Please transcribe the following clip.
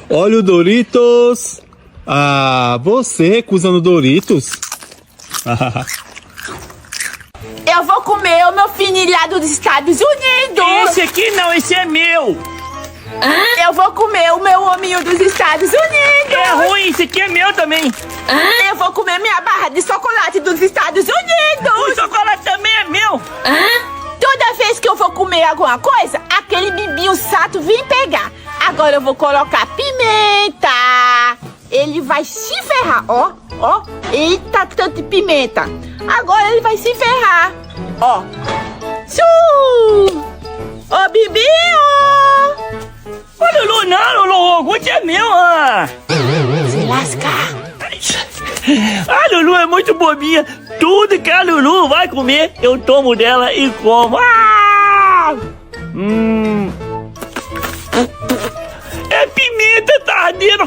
Olha o Doritos. Ah, você recusando Doritos? Eu vou comer o meu fininho lá dos Estados Unidos. Esse aqui não, esse é meu. Eu vou comer o meu hominho dos Estados Unidos. É ruim, esse aqui é meu também. Eu vou comer minha barra de chocolate dos Estados O Unidos. chocolate também é meu. Toda vez que eu vou comer alguma coisa, aquele bibinho sato vem pegar. Agora eu vou colocar pimenta. Ele vai se ferrar, ó, ó. Eita, tanto de pimenta. Agora ele vai se ferrar, ó. Ô, bibinho! Ô, Lulu, não, Lulu, o iogurte é meu. Se lascar. A Lulu é muito bobinha. Tudo que a Lulu vai comer, eu tomo dela e como. É pimenta, tá ardendo.